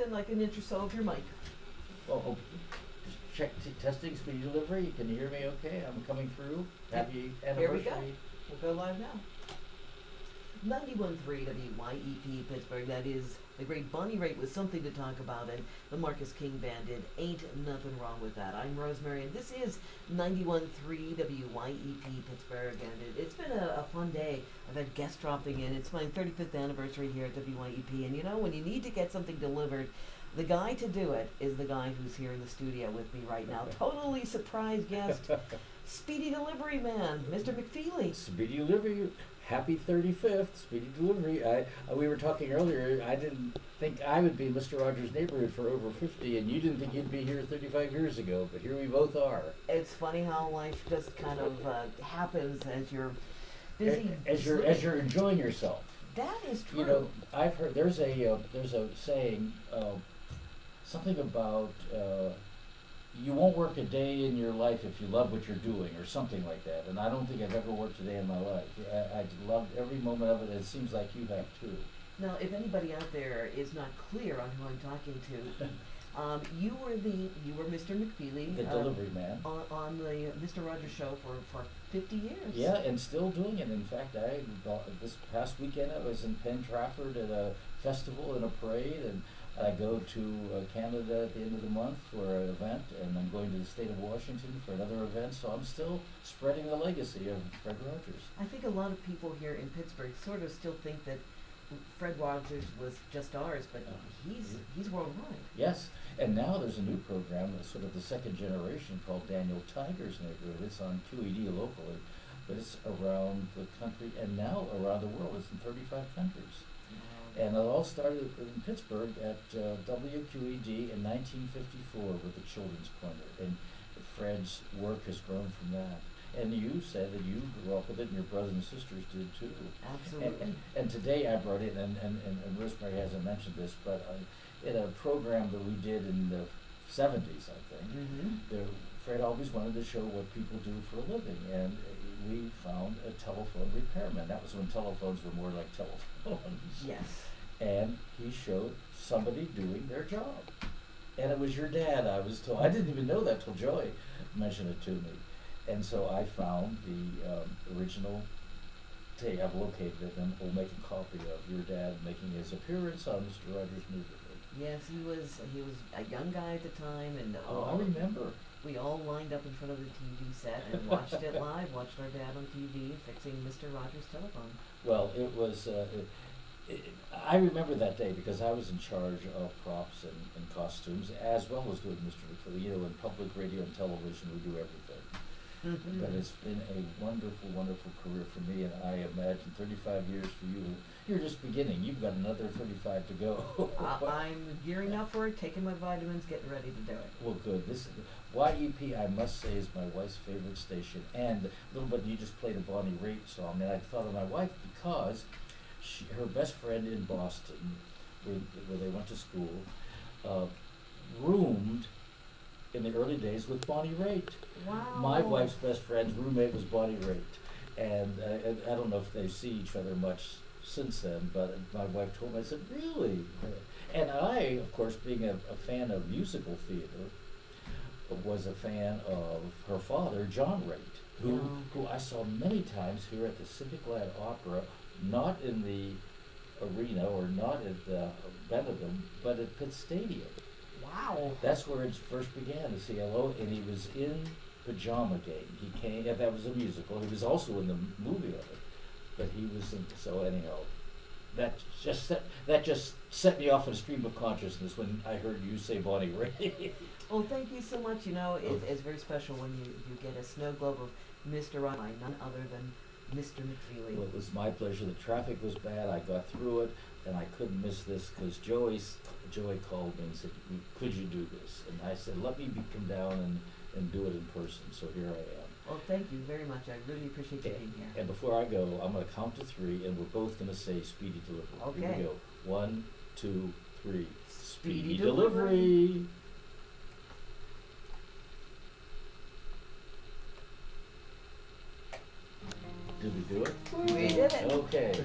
within like an inch or so of your mic. Oh, check testing, Speedy delivery. Can you hear me okay? I'm coming through. Happy anniversary. Here we go. We'll go live now. 91.3 WYEP Pittsburgh. That is the great Bonnie Raitt with something to talk about, and the Marcus King Band did Ain't Nothing Wrong With That. I'm Rosemary, and this is 91.3 WYEP Pittsburgh, and it's been a fun day. I've had guests dropping in. It's my 35th anniversary here at WYEP, and you know, when you need to get something delivered, the guy to do it is the guy who's here in the studio with me right now. Totally surprise guest, Speedy Delivery Man, Mr. McFeely. Speedy Delivery. Happy 35th, Speedy Delivery. We were talking earlier, I didn't think I would be in Mr. Rogers' neighborhood for over 50, and you didn't think you'd be here 35 years ago, but here we both are. It's funny how life just kind of happens as you're busy. As you're enjoying yourself. That is true. You know, I've heard, there's a saying, something about, you won't work a day in your life if you love what you're doing, or something like that. And I don't think I've ever worked a day in my life. I loved every moment of it. It seems like you have too. Now, if anybody out there is not clear on who I'm talking to, you were Mr. McFeely, the delivery man, on the Mr. Rogers show for 50 years. Yeah, and still doing it. In fact, this past weekend I was in Penn Trafford at a festival and a parade, and I go to Canada at the end of the month for an event, and I'm going to the state of Washington for another event, so I'm still spreading the legacy of Fred Rogers. I think a lot of people here in Pittsburgh sort of still think that Fred Rogers was just ours, but he's worldwide. Yes, and now there's a new program, sort of the second generation, called Daniel Tiger's Neighborhood. It's on QED locally, but it's around the country and now around the world. It's in 35 countries. And it all started in Pittsburgh at WQED in 1954 with the Children's Corner, and Fred's work has grown from that. And you said that you grew up with it, and your brothers and sisters did too. Absolutely. And today I brought in, and Rosemary hasn't mentioned this, but in a program that we did in the 70s, I think, Fred always wanted to show what people do for a living, and we found a telephone repairman. That was when telephones were more like telephones. Yes. And he showed somebody doing their job. And it was your dad, I was told. I didn't even know that till Joy mentioned it to me. And so I found the original tape. I've located it, and we'll make a copy of your dad making his appearance on Mr. Rogers' Neighborhood. Yes, he was a young guy at the time, and I remember. We all lined up in front of the TV set and watched it live, watched our dad on TV fixing Mr. Rogers' telephone. Well, it was, I remember that day because I was in charge of props and costumes, as well as doing Mr. McFeely. You know, in public radio and television, we do everything. But it's been a wonderful, wonderful career for me, and I imagine 35 years for you. You're just beginning. You've got another 35 to go. I'm gearing up for it, taking my vitamins, getting ready to do it. Well, good. This YEP, I must say, is my wife's favorite station. And a little bit, you just played a Bonnie Raitt song, and I thought of my wife because her best friend in Boston, where they went to school, roomed in the early days with Bonnie Raitt. Wow. My wife's best friend's roommate was Bonnie Raitt. And I don't know if they see each other much since then, but my wife told me, I said, really? And I, of course, being a fan of musical theater, was a fan of her father, John Raitt, who I saw many times here at the Civic Lad Opera, not in the arena or not at the Benetton, but at Pitt Stadium. Wow. That's where it first began, the CLO, and he was in Pajama Game. He came, that was a musical. He was also in the movie of it, but he was in, so anyhow, that just set me off in a stream of consciousness when I heard you say Bonnie Raitt. Well, thank you so much. You know, it's very special when you get a snow globe of Mr. Rogers, none other than Mr. McFeely. Well, it was my pleasure. The traffic was bad. I got through it, and I couldn't miss this because Joy called me and said, could you do this? And I said, let me come down and do it in person. So here I am. Well, thank you very much. I really appreciate you being here. And before I go, I'm going to count to 3, and we're both going to say Speedy Delivery. Okay. Here we go. 1, 2, 3. Speedy Delivery. Did we do it? We did it. Okay.